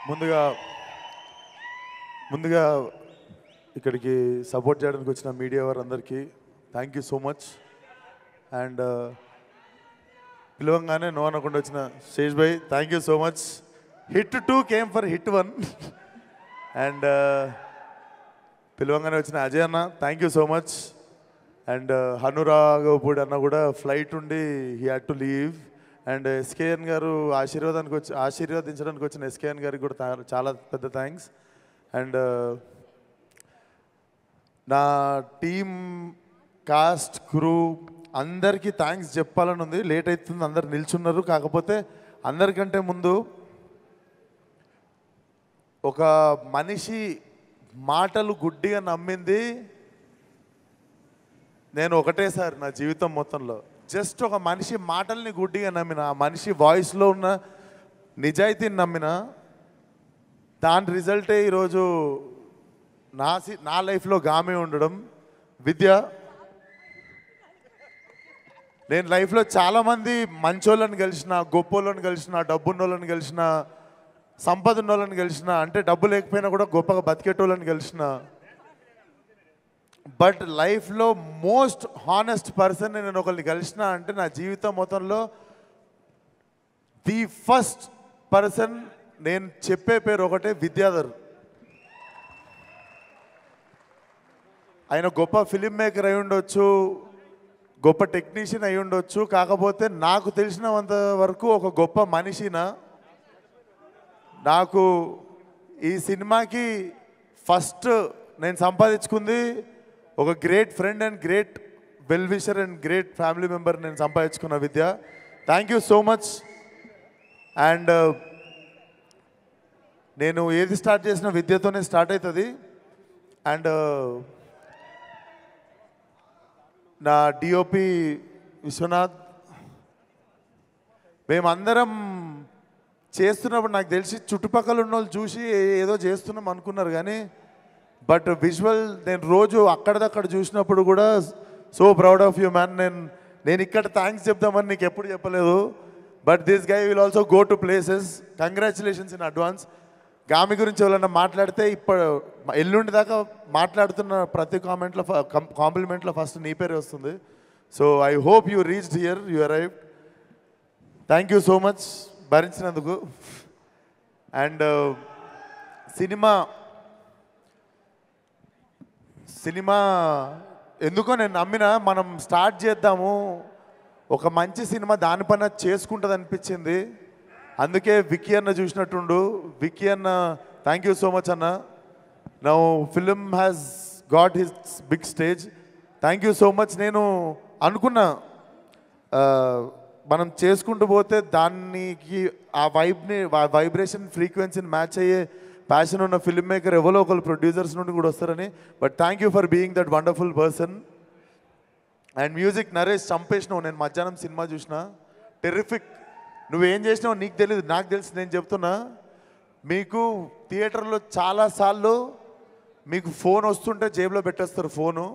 ముందుగా ముందుగా ఇక్కడికి సపోర్ట్ చేయడానికి వచ్చిన మీడియా వారందరికీ thank you so much. And పిలవంగానే నో అనకుండా వచ్చిన శేష్ భాయ్ thank you so much. Hit 2 came for hit 1. And పిలవంగానే వచ్చిన అజయ్ అన్న thank you so much. And Hanu Raghavapudi అన్న కూడా ఫ్లైట్ ఉండి he had to leave. And SKN గారు ఆశీర్వదించడానికి వచ్చిన ఎస్కేఎన్ గారికి కూడా చాలా పెద్ద థ్యాంక్స్. అండ్ నా టీమ్ కాస్ట్ క్రూ అందరికీ థ్యాంక్స్ చెప్పాలని ఉంది. లేట్ అవుతుంది, అందరు నిల్చున్నారు. కాకపోతే అందరికంటే ముందు ఒక మనిషి మాటలు గుడ్డిగా నమ్మింది నేను ఒకటేసారి నా జీవితం మొత్తంలో. జస్ట్ ఒక మనిషి మాటల్ని గుడ్డిగా నమ్మిన, ఆ మనిషి వాయిస్లో ఉన్న నిజాయితీని నమ్మిన, దాని రిజల్టే ఈరోజు నా లైఫ్లో గామే ఉండడం. విద్య, నేను లైఫ్లో చాలామంది మంచోళ్ళని కలిసిన, గొప్పోళ్ళని కలిసిన, డబ్బున్నోళ్ళని కలిసిన, సంపద ఉన్నోళ్ళని కలిసిన, అంటే డబ్బు లేకపోయినా కూడా గొప్పగా బతికేటోళ్ళని కలిసిన, బట్ లైఫ్లో మోస్ట్ హానెస్ట్ పర్సన్ నేను ఒకరిని కలిసిన అంటే నా జీవితం మొత్తంలో ది ఫస్ట్ పర్సన్ నేను చెప్పే పేరు ఒకటే, విద్యాధర్. ఆయన గొప్ప ఫిలిం మేకర్ అయి ఉండొచ్చు, గొప్ప టెక్నీషియన్ అయి ఉండొచ్చు, కాకపోతే నాకు తెలిసినంత వరకు ఒక గొప్ప మనిషిన. నాకు ఈ సినిమాకి ఫస్ట్ నేను సంపాదించుకుంది ఒక great friend and great well wisher and great family member నేను సంపాదించుకున్న Vidya. Thank you so much. And నేను ఏది స్టార్ట్ చేసిన విద్యతోనే స్టార్ట్ అవుతుంది. అండ్ నా డిఓపి విశ్వనాథ్, మేమందరం చేస్తున్నప్పుడు నాకు తెలిసి చుట్టుపక్కల ఉన్న వాళ్ళు చూసి ఏదో చేస్తున్నాం అనుకున్నారు, కానీ బట్ విజువల్ నేను రోజు అక్కడదక్కడ చూసినప్పుడు కూడా so proud of you man. నేను ఇక్కడ థ్యాంక్స్ చెప్దామని నీకు ఎప్పుడు చెప్పలేదు, but this guy will also go to places. Congratulations in advance. Gaami గురించి ఎవరైనా మాట్లాడితే ఇప్పుడు ఎల్లుండి దాకా మాట్లాడుతున్న ప్రతి కాంప్లిమెంట్లో ఫస్ట్ నీ పేరే వస్తుంది. So I hope you reached here, you arrived. Thank you so much భరించినందుకు. అండ్ సినిమా ఎందుకో నేను నమ్మిన, మనం స్టార్ట్ చేద్దాము, ఒక మంచి సినిమా దానిపైన చేసుకుంటుంది అనిపించింది. అందుకే విక్కీ అన్న చూసినట్టుండు. విక్కీ అన్న థ్యాంక్ యూ సో మచ్ అన్న. Now film has got his big stage. Thank you so much. నేను అనుకున్నా మనం చేసుకుంటూ పోతే దానికి ఆ వైబ్రేషన్ ఫ్రీక్వెన్సీని మ్యాచ్ అయ్యే ప్యాషన్ ఉన్న ఫిల్మ్ మేకర్ ఎవరో ఒకరు ప్రొడ్యూసర్స్ నుండి కూడా వస్తారని. But thank you for being that wonderful person. And music Naresh చంపేసినావు. నేను మధ్యాహ్నం సినిమా చూసిన, టెర్రిఫిక్. నువ్వేం చేసినావు నీకు తెలియదు, నాకు తెలుసు. నేను చెప్తున్నా, మీకు థియేటర్లో చాలాసార్లు మీకు ఫోన్ వస్తుంటే జేబులో పెట్టేస్తారు ఫోను.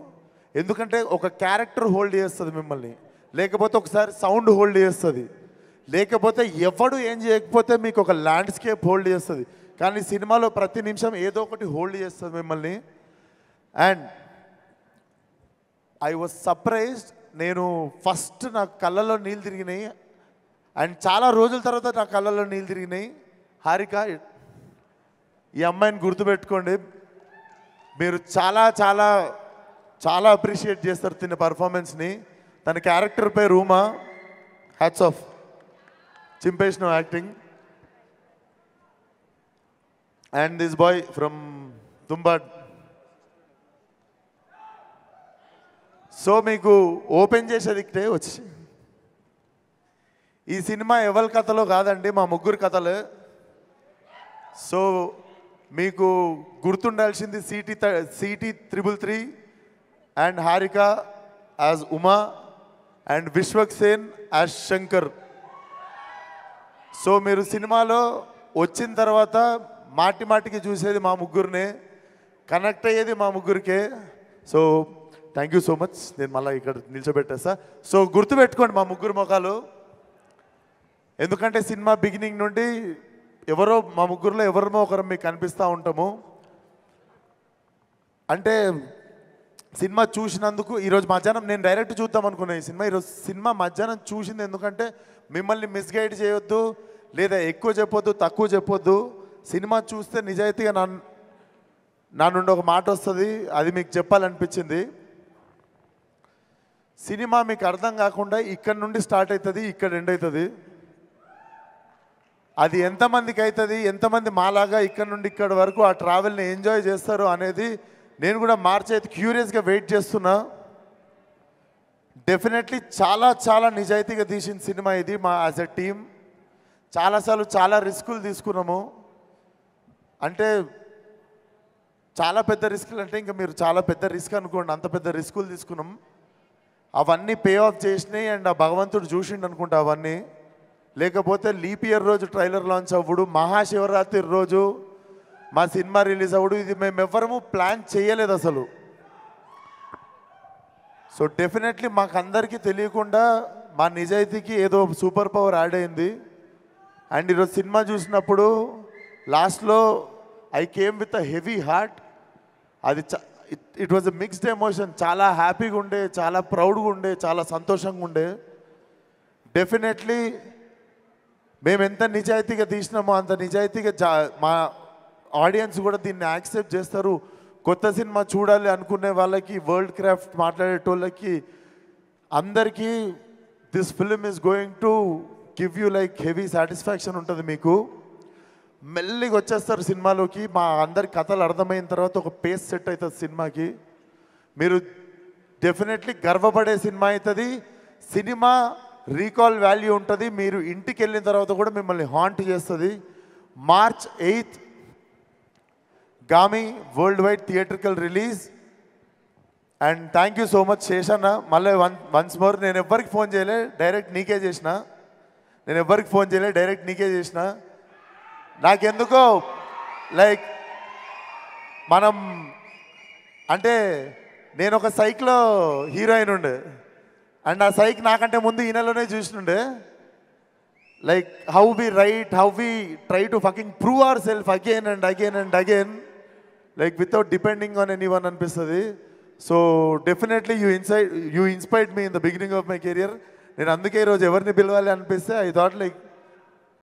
ఎందుకంటే ఒక క్యారెక్టర్ హోల్డ్ చేస్తుంది మిమ్మల్ని, లేకపోతే ఒకసారి సౌండ్ హోల్డ్ చేస్తుంది, లేకపోతే ఎవడు ఏం చేయకపోతే మీకు ఒక ల్యాండ్స్కేప్ హోల్డ్ చేస్తుంది. కానీ సినిమాలో ప్రతి నిమిషం ఏదో ఒకటి హోల్డ్ చేస్తుంది మిమ్మల్ని. And I was surprised. నేను ఫస్ట్ నా కళ్ళలో నీళ్ళు తిరిగినాయి, అండ్ చాలా రోజుల తర్వాత నా కళ్ళలో నీళ్ళు తిరిగినాయి. హారిక, ఈ అమ్మాయిని గుర్తుపెట్టుకోండి. మీరు చాలా చాలా చాలా అప్రిషియేట్ చేస్తారు తిన్న పర్ఫార్మెన్స్ని. తన క్యారెక్టర్ పేరు రూమా. హ్యాట్స్ ఆఫ్, చింపేసిన acting. And this boy from Tumbbad. So మీకు ఓపెన్ చేసేదిక్టే వచ్చి, ఈ సినిమా ఎవరి కథలో కాదండి, మా ముగ్గురు కథలే. సో మీకు గుర్తుండాల్సింది city 333 and Harika as Uma and Vishwak Sen as Shankar. So మీరు సినిమాలో వచ్చిన తర్వాత మాటి మాటికి చూసేది మా ముగ్గురినే, కనెక్ట్ అయ్యేది మా ముగ్గురికే. So thank you so much. నేను మళ్ళీ ఇక్కడ నిల్చోబెట్టేస్తా. సో గుర్తుపెట్టుకోండి మా ముగ్గురు ముఖాలు, ఎందుకంటే సినిమా బిగినింగ్ నుండి ఎవరో మా ముగ్గురులో ఎవరిమో ఒకరు మీకు కనిపిస్తూ ఉంటాము. అంటే సినిమా చూసినందుకు ఈరోజు మధ్యాహ్నం నేను డైరెక్ట్ చూద్దాం అనుకున్నా ఈ సినిమా. ఈరోజు సినిమా మధ్యాహ్నం చూసింది ఎందుకంటే మిమ్మల్ని మిస్గైడ్ చేయొద్దు, లేదా ఎక్కువ చెప్పొద్దు, తక్కువ చెప్పొద్దు. సినిమా చూస్తే నిజాయితీగా నా నుండి ఒక మాట వస్తుంది, అది మీకు చెప్పాలనిపించింది. సినిమా మీకు అర్థం కాకుండా ఇక్కడ నుండి స్టార్ట్ అవుతుంది, ఇక్కడ ఎండ్ అవుతుంది. అది ఎంతమందికి అవుతుంది, ఎంతమంది మాలాగా ఇక్కడ నుండి ఇక్కడ వరకు ఆ ట్రావెల్ని ఎంజాయ్ చేస్తారు అనేది నేను కూడా మార్చి అయితే క్యూరియస్గా వెయిట్ చేస్తున్నా. డెఫినెట్లీ చాలా చాలా నిజాయితీగా తీసిన సినిమా ఇది. మా యాజ్ ఎ టీమ్ చాలాసార్లు చాలా రిస్కులు తీసుకున్నాము. అంటే చాలా పెద్ద రిస్కులు అంటే ఇంకా మీరు చాలా పెద్ద రిస్క్ అనుకోండి, అంత పెద్ద రిస్కులు తీసుకున్నాం. అవన్నీ పే ఆఫ్ చేసినాయి అండ్ ఆ భగవంతుడు చూసిండు అనుకుంటా అవన్నీ. లేకపోతే లీప్ ఇయర్ రోజు ట్రైలర్ లాంచ్ అవ్వడు, మహాశివరాత్రి రోజు మా సినిమా రిలీజ్ అవ్వడు, ఇది మేము ఎవ్వరము ప్లాన్ చేయలేదు అసలు. సో డెఫినెట్లీ మాకు అందరికీ తెలియకుండా మా నిజాయితీకి ఏదో సూపర్ పవర్ యాడ్ అయింది. అండ్ ఈరోజు సినిమా చూసినప్పుడు లాస్ట్లో I came with a heavy heart. అది it was a mixed emotion. చాలా హ్యాపీగా ఉండే, చాలా ప్రౌడ్గా ఉండే, చాలా సంతోషంగా ఉండే. డెఫినెట్లీ మేము ఎంత నిజాయితీగా తీసినామో అంత నిజాయితీగా మా ఆడియన్స్ కూడా దీన్ని యాక్సెప్ట్ చేస్తారు. కొత్త సినిమా చూడాలి అనుకునే వాళ్ళకి, వరల్డ్ క్రాఫ్ట్ మాట్లాడేటోళ్ళకి అందరికీ this film is going to give you like heavy satisfaction ఉంటుంది. మీకు మెల్లిగా వచ్చేస్తారు సినిమాలోకి. మా అందరి కథలు అర్థమైన తర్వాత ఒక పేస్ సెట్ అవుతుంది సినిమాకి. మీరు డెఫినెట్లీ గర్వపడే సినిమా అవుతుంది. సినిమా రీకాల్ వాల్యూ ఉంటుంది. మీరు ఇంటికి వెళ్ళిన తర్వాత కూడా మిమ్మల్ని హాంట్ చేస్తుంది. March 8th Gaami world wide theatrical release. And thank you so much Seshanna. మళ్ళీ వన్స్ మోర్ నేను ఎవ్వరికి ఫోన్ చేయలే, డైరెక్ట్ నీకే చేసిన. డైరెక్ట్ నీకే చేసిన. నాకెందుకో లైక్ మనం అంటే నేను ఒక సైక్లో హీరోయిన్ ఉండే అండ్ ఆ సైక్ నాకంటే ముందు ఈ నెలలోనే చూసినుండే. Like how we right, how we try to fucking prove our self again and again and again, like without depending on any one అనిపిస్తుంది. So definitely you inspired me in the beginning of my career. నేను అందుకే ఈరోజు ఎవరిని పిలవాలి అనిపిస్తే I thought like